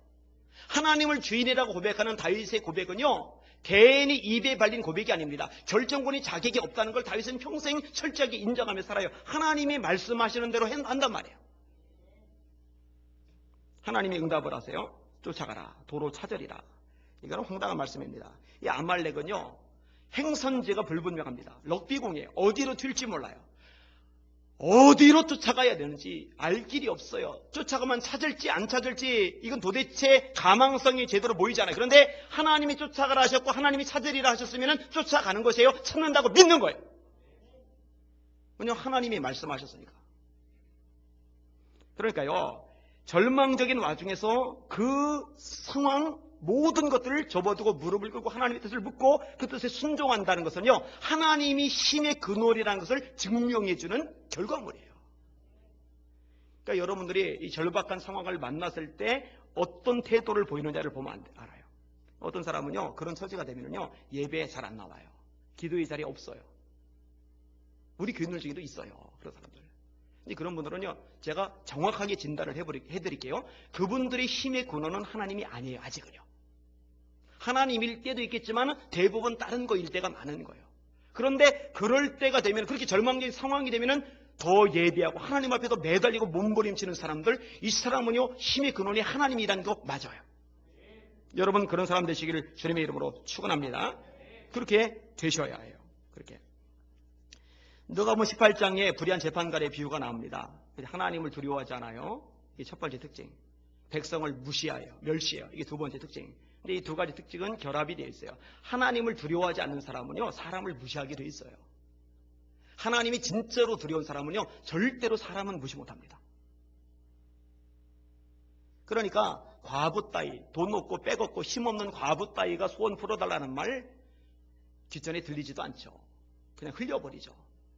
하나님을 주인이라고 고백하는 다윗의 고백은요, 괜히 입에 발린 고백이 아닙니다. 결정권이 자기에게 없다는 걸 다윗은 평생 철저하게 인정하며 살아요. 하나님이 말씀하시는 대로 한단 말이에요. 하나님이 응답을 하세요. 쫓아가라. 도로 찾으리라. 이거는 황당한 말씀입니다. 이 아말렉은요, 행선지가 불분명합니다. 럭비공이에요. 어디로 튈지 몰라요. 어디로 쫓아가야 되는지 알 길이 없어요. 쫓아가면 찾을지 안 찾을지 이건 도대체 가망성이 제대로 보이지 않아요. 그런데 하나님이 쫓아가라 하셨고 하나님이 찾으리라 하셨으면 쫓아가는 것이에요. 찾는다고 믿는 거예요. 왜냐하면 하나님이 말씀하셨으니까. 그러니까요, 절망적인 와중에서 그 상황 모든 것들을 접어두고 무릎을 꿇고 하나님의 뜻을 묻고 그 뜻에 순종한다는 것은요, 하나님이 힘의 근원이라는 것을 증명해주는 결과물이에요. 그러니까 여러분들이 이 절박한 상황을 만났을 때 어떤 태도를 보이느냐를 보면 알아요. 어떤 사람은요, 그런 처지가 되면요, 예배에 잘 안 나와요. 기도의 자리에 없어요. 우리 교인들 중에도 있어요, 그런 사람들. 근데 그런 분들은요, 제가 정확하게 진단을 해드릴게요. 그분들의 힘의 근원은 하나님이 아니에요, 아직은요. 하나님일 때도 있겠지만 대부분 다른 거일 때가 많은 거예요. 그런데 그럴 때가 되면, 그렇게 절망적인 상황이 되면은 더 예배하고 하나님 앞에서 매달리고 몸부림치는 사람들, 이 사람은요, 힘의 근원이 하나님이라는 거 맞아요. 여러분 그런 사람 되시기를 주님의 이름으로 축원합니다. 그렇게 되셔야 해요. 그렇게. 누가복음 18장에 불의한 재판관의 비유가 나옵니다. 하나님을 두려워하지 않아요. 이게 첫 번째 특징. 백성을 무시해요. 멸시해요. 이게 두 번째 특징. 근데 이 두 가지 특징은 결합이 되어 있어요. 하나님을 두려워하지 않는 사람은요, 사람을 무시하게 되어 있어요. 하나님이 진짜로 두려운 사람은요, 절대로 사람은 무시 못합니다. 그러니까 과부 따위, 돈 없고 빽 없고 힘없는 과부 따위가 소원 풀어달라는 말 뒷전에 들리지도 않죠. 그냥 흘려버리죠.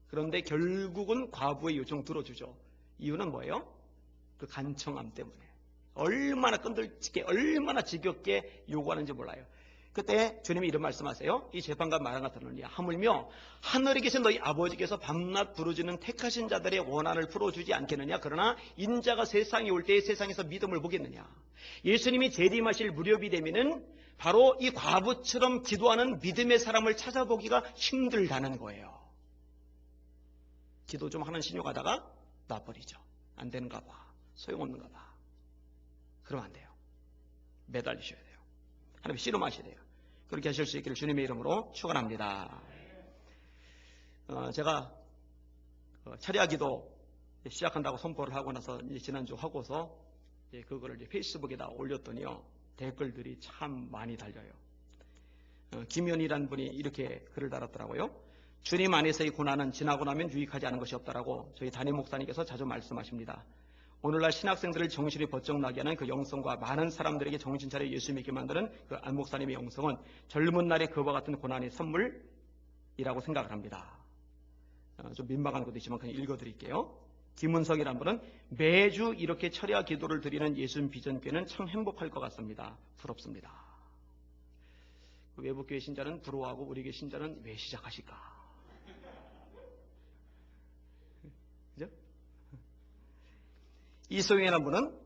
그런데 결국은 과부의 요청 들어주죠. 이유는 뭐예요? 그 간청함 때문에. 얼마나 끈들지게, 얼마나 지겹게 요구하는지 몰라요. 그때 주님이 이런 말씀하세요. 이 재판관 말한 것 들으느냐. 하물며 하늘에 계신 너희 아버지께서 밤낮 부르짖는 택하신 자들의 원한을 풀어주지 않겠느냐. 그러나 인자가 세상에 올 때에 세상에서 믿음을 보겠느냐. 예수님이 재림하실 무렵이 되면은 바로 이 과부처럼 기도하는 믿음의 사람을 찾아보기가 힘들다는 거예요. 기도 좀 하는 신용하다가 놔버리죠. 안 되는가 봐. 소용없는가 봐. 그러면 안 돼요. 매달리셔야 돼요. 하나님 씨름하셔야 돼요. 그렇게 하실 수 있기를 주님의 이름으로 축원합니다. 제가 차례 기도 시작한다고 선포를 하고 나서 지난주 하고서 그거를 페이스북에다 올렸더니요, 댓글들이 참 많이 달려요. 김현이라는 분이 이렇게 글을 달았더라고요. 주님 안에서의 고난은 지나고 나면 유익하지 않은 것이 없다라고 저희 담임 목사님께서 자주 말씀하십니다. 오늘날 신학생들을 정신이 번쩍 나게 하는 그 영성과 많은 사람들에게 정신 차려 예수 믿게 만드는 그 안 목사님의 영성은 젊은 날의 그와 같은 고난의 선물이라고 생각을 합니다. 좀 민망한 것도 있지만 그냥 읽어드릴게요. 김은석이라는 분은 매주 이렇게 철야 기도를 드리는 예수 비전교회는 참 행복할 것 같습니다. 부럽습니다. 외부교회 신자는 부러워하고 우리 교회 신자는 왜 시작하실까? 그죠? 이소영이라는 분은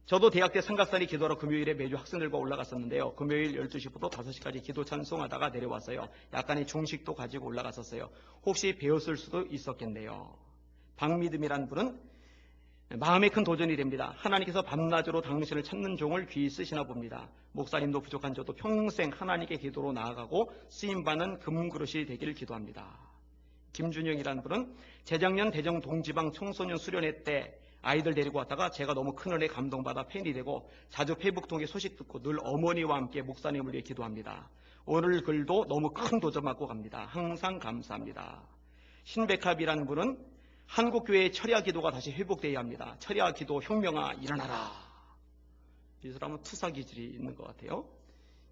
저도 대학 때 삼각산이 기도하러 금요일에 매주 학생들과 올라갔었는데요. 금요일 12시부터 5시까지 기도 찬송하다가 내려왔어요. 약간의 중식도 가지고 올라갔었어요. 혹시 배웠을 수도 있었겠네요. 박미듬이라는 분은 마음에 큰 도전이 됩니다. 하나님께서 밤낮으로 당신을 찾는 종을 귀히 쓰시나 봅니다. 목사님도 부족한 저도 평생 하나님께 기도로 나아가고 쓰임받는 금그릇이 되기를 기도합니다. 김준영이라는 분은 재작년 대정 동지방 청소년 수련회 때 아이들 데리고 왔다가 제가 너무 큰 은혜에 감동받아 팬이 되고 자주 페이북 통해 소식 듣고 늘 어머니와 함께 목사님을 위해 기도합니다. 오늘 글도 너무 큰 도전 맞고 갑니다. 항상 감사합니다. 신백합이라는 분은 한국교회의 철야 기도가 다시 회복되어야 합니다. 철야 기도 혁명아 일어나라. 이 사람은 투사 기질이 있는 것 같아요.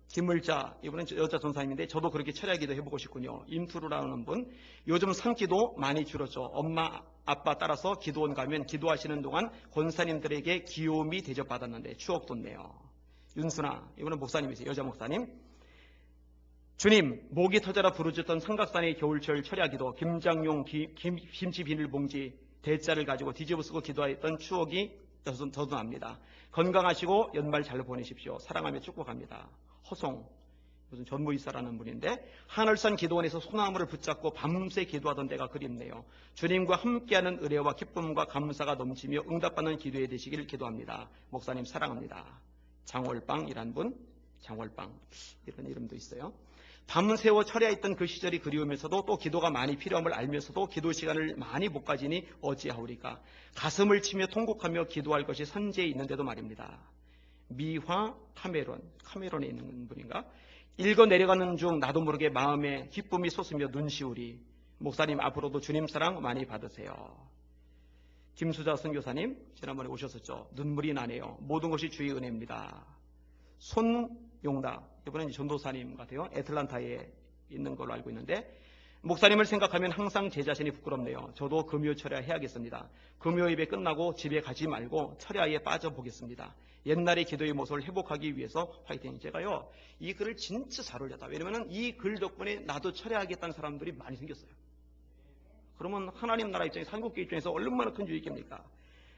김을자, 이분은 여자 전사님인데 저도 그렇게 철야 기도 해보고 싶군요. 임투루라는 분, 요즘 산기도 많이 줄었죠. 엄마, 아빠 따라서 기도원 가면 기도하시는 동안 권사님들에게 귀요미 대접받았는데 추억 돋네요. 윤순아, 이분은 목사님이세요. 여자 목사님. 주님, 목이 터져라 부르짖던 삼각산의 겨울철 철야기도, 김장용 김치 비닐봉지 대자를 가지고 뒤집어 쓰고 기도했던 추억이 저도 납니다. 건강하시고 연말 잘 보내십시오. 사랑하며 축복합니다. 허송, 무슨 전무이사라는 분인데, 하늘산 기도원에서 소나무를 붙잡고 밤새 기도하던 때가 그립네요. 주님과 함께하는 은혜와 기쁨과 감사가 넘치며 응답받는 기도에 되시길 기도합니다. 목사님 사랑합니다. 장월빵이란 분, 장월빵 이런 이름도 있어요. 밤새워 철야했던 그 시절이 그리우면서도 또 기도가 많이 필요함을 알면서도 기도 시간을 많이 못 가지니 어찌하오리까. 가슴을 치며 통곡하며 기도할 것이 선제에 있는데도 말입니다. 미화 카메론에 있는 분인가? 읽어 내려가는 중 나도 모르게 마음에 기쁨이 솟으며 눈시울이. 목사님 앞으로도 주님 사랑 많이 받으세요. 김수자 선교사님 지난번에 오셨었죠. 눈물이 나네요. 모든 것이 주의 은혜입니다. 손용다, 이번엔 전도사님 같아요. 애틀란타에 있는 걸로 알고 있는데, 목사님을 생각하면 항상 제 자신이 부끄럽네요. 저도 금요 철야 해야겠습니다. 금요 예배 끝나고 집에 가지 말고 철야에 빠져보겠습니다. 옛날의 기도의 모습을 회복하기 위해서 화이팅. 제가요 이 글을 진짜 잘 올렸다. 왜냐면 이 글 덕분에 나도 철야하겠다는 사람들이 많이 생겼어요. 그러면 하나님 나라 입장에서, 한국교 입장에서 얼마나 큰 유익입니까?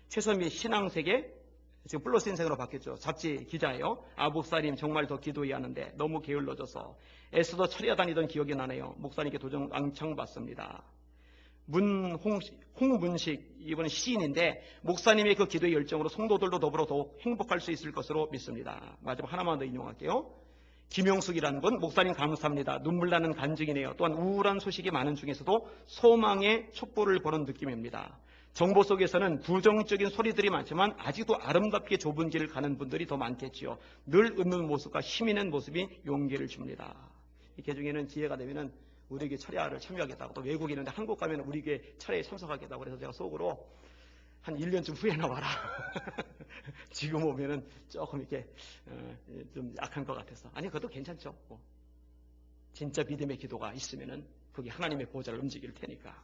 최선미의 신앙세계, 지금 플러스 인생으로 바뀌었죠. 잡지 기자예요. 목사님 정말 더 기도해야 하는데 너무 게을러져서 애써도 철야 다니던 기억이 나네요. 목사님께 도전 앙청받습니다. 홍문식, 이번엔 시인인데, 목사님의 그 기도의 열정으로 성도들도 더불어 더욱 행복할 수 있을 것으로 믿습니다. 마지막 하나만 더 인용할게요. 김용숙이라는 분, 목사님 감사합니다. 눈물 나는 간증이네요. 또한 우울한 소식이 많은 중에서도 소망의 촛불을 보는 느낌입니다. 정보 속에서는 부정적인 소리들이 많지만 아직도 아름답게 좁은 길을 가는 분들이 더 많겠지요. 늘 웃는 모습과 힘 있는 모습이 용기를 줍니다. 이 개중에는 기회가 되면은 우리 교회 철야를 참여하겠다고, 또 외국에 있는데 한국 가면 우리 교회 철야에 참석하겠다고, 그래서 제가 속으로 한 1년쯤 후에나 와라. 지금 오면은 조금 이렇게 좀 약한 것 같아서. 아니, 그것도 괜찮죠. 진짜 믿음의 기도가 있으면은 그게 하나님의 보좌를 움직일 테니까.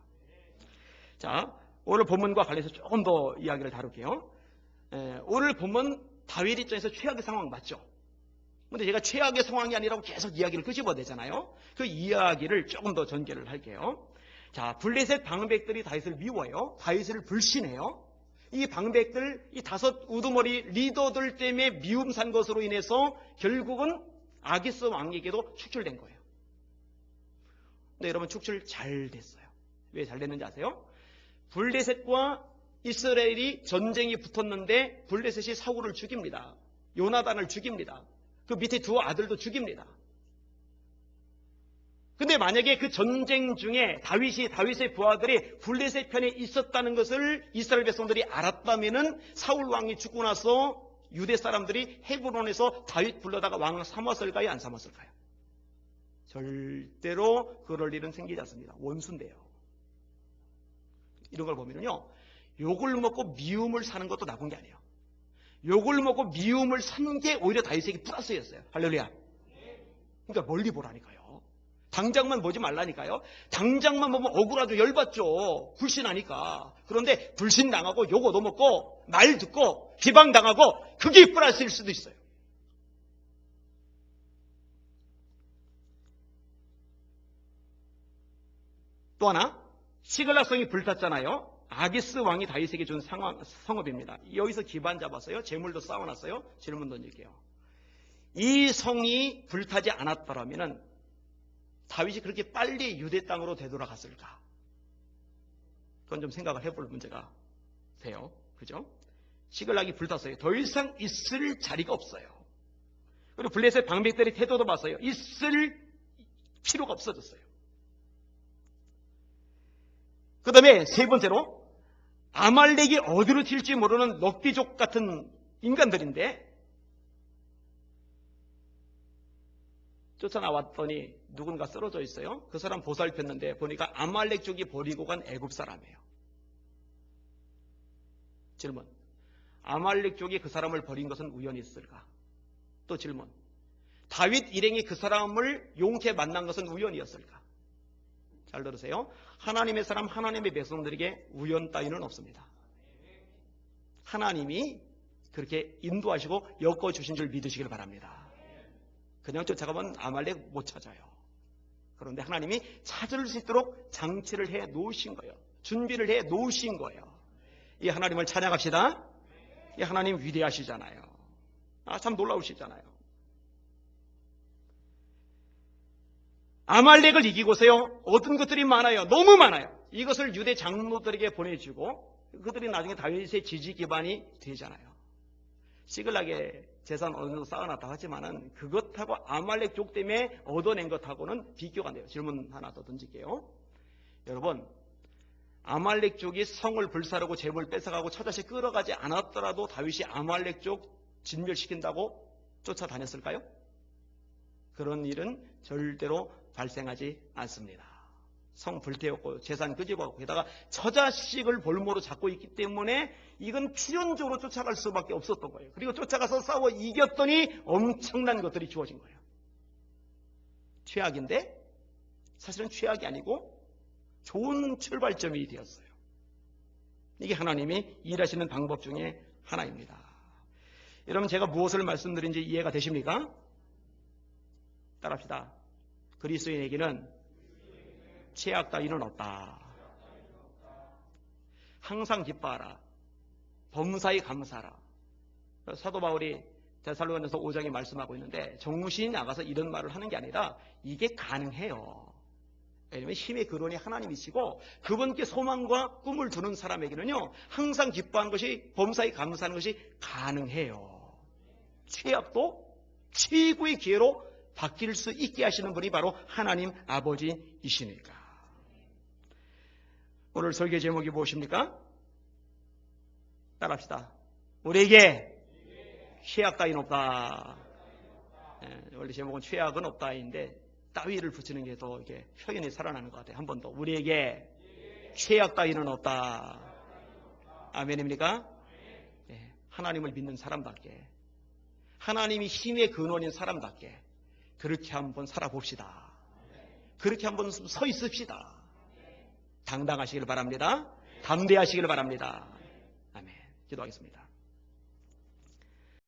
자, 오늘 본문과 관련해서 조금 더 이야기를 다룰게요. 오늘 본문 다윗 입장에서 최악의 상황 맞죠? 근데 제가 최악의 상황이 아니라고 계속 이야기를 끄집어내잖아요. 그 이야기를 조금 더 전개를 할게요. 자, 블레셋 방백들이 다윗을 미워해요. 다윗을 불신해요. 이 방백들, 이 다섯 우두머리 리더들 때문에 미움 산 것으로 인해서 결국은 아기스 왕에게도 축출된 거예요. 근데 여러분, 축출 잘 됐어요. 왜 잘 됐는지 아세요? 블레셋과 이스라엘이 전쟁이 붙었는데 블레셋이 사울을 죽입니다. 요나단을 죽입니다. 그 밑에 두 아들도 죽입니다. 근데 만약에 그 전쟁 중에 다윗의 부하들이 블레셋 편에 있었다는 것을 이스라엘 백성들이 알았다면은 사울 왕이 죽고 나서 유대 사람들이 헤브론에서 다윗 불러다가 왕을 삼았을까요? 안 삼았을까요? 절대로 그럴 일은 생기지 않습니다. 원수인데요. 이런 걸 보면요, 욕을 먹고 미움을 사는 것도 나쁜 게 아니에요. 욕을 먹고 미움을 산 게 오히려 다윗에게 플러스였어요. 할렐루야. 그러니까 멀리 보라니까요. 당장만 보지 말라니까요. 당장만 보면 억울하죠. 열받죠. 불신하니까. 그런데 불신당하고 욕 얻어먹고 말 듣고 비방당하고 그게 플러스일 수도 있어요. 또 하나, 시글락성이 불탔잖아요. 아기스 왕이 다윗에게 준 성읍입니다. 여기서 기반 잡았어요. 재물도 쌓아놨어요. 질문 던질게요. 이 성이 불타지 않았더라면 다윗이 그렇게 빨리 유대 땅으로 되돌아갔을까? 그건 좀 생각을 해볼 문제가 돼요. 그죠? 시글락이 불탔어요. 더 이상 있을 자리가 없어요. 그리고 블레셋 방백들이 태도도 봤어요. 있을 필요가 없어졌어요. 그 다음에 세 번째로, 아말렉이 어디로 튈지 모르는 럭비족 같은 인간들인데 쫓아나왔더니 누군가 쓰러져 있어요. 그 사람 보살폈는데 보니까 아말렉 쪽이 버리고 간 애굽 사람이에요. 질문, 아말렉 쪽이 그 사람을 버린 것은 우연히 있을까? 또 질문, 다윗 일행이 그 사람을 용케 만난 것은 우연이었을까? 잘 들으세요. 하나님의 사람, 하나님의 백성들에게 우연 따위는 없습니다. 하나님이 그렇게 인도하시고 엮어주신 줄 믿으시길 바랍니다. 그냥 쫓아가면 아말렉 못 찾아요. 그런데 하나님이 찾을 수 있도록 장치를 해 놓으신 거예요. 준비를 해 놓으신 거예요. 이 하나님을 찬양합시다. 이 하나님 위대하시잖아요. 참 놀라우시잖아요. 아말렉을 이기고서요, 얻은 것들이 많아요. 너무 많아요. 이것을 유대 장로들에게 보내주고 그들이 나중에 다윗의 지지 기반이 되잖아요. 시글락에 재산 어느 정도 쌓아놨다 하지만은 그것하고 아말렉 족 때문에 얻어낸 것하고는 비교가 안 돼요. 질문 하나 더 던질게요. 여러분, 아말렉 족이 성을 불사르고 재물을 뺏어가고 처자식 끌어가지 않았더라도 다윗이 아말렉 족 진멸시킨다고 쫓아다녔을까요? 그런 일은 절대로 발생하지 않습니다. 성 불태웠고 재산 끄집어가고 게다가 처자식을 볼모로 잡고 있기 때문에 이건 필연적으로 쫓아갈 수밖에 없었던 거예요. 그리고 쫓아가서 싸워 이겼더니 엄청난 것들이 주어진 거예요. 최악인데 사실은 최악이 아니고 좋은 출발점이 되었어요. 이게 하나님이 일하시는 방법 중에 하나입니다. 여러분, 제가 무엇을 말씀드린지 이해가 되십니까? 따라합시다. 그리스도인에게는 최악 따위는 없다. 항상 기뻐하라. 범사에 감사하라. 사도 바울이 데살로니가서 5장에 말씀하고 있는데 정신이 나가서 이런 말을 하는 게 아니라 이게 가능해요. 왜냐하면 힘의 근원이 하나님이시고 그분께 소망과 꿈을 두는 사람에게는요, 항상 기뻐하는 것이, 범사에 감사하는 것이 가능해요. 최악도 최고의 기회로 바뀔 수 있게 하시는 분이 바로 하나님 아버지이시니까. 오늘 설교 제목이 무엇입니까? 따라합시다. 우리에게 최악 따위는 없다. 원래 제목은 최악은 없다인데 따위를 붙이는 게 더 이렇게 표현이 살아나는 것 같아요. 한 번 더. 우리에게 최악 따위는 없다. 아멘입니까? 네, 하나님을 믿는 사람답게, 하나님이 힘의 근원인 사람답게 그렇게 한번 살아봅시다. 그렇게 한번 서 있읍시다. 당당하시길 바랍니다. 담대하시길 바랍니다. 아멘. 기도하겠습니다.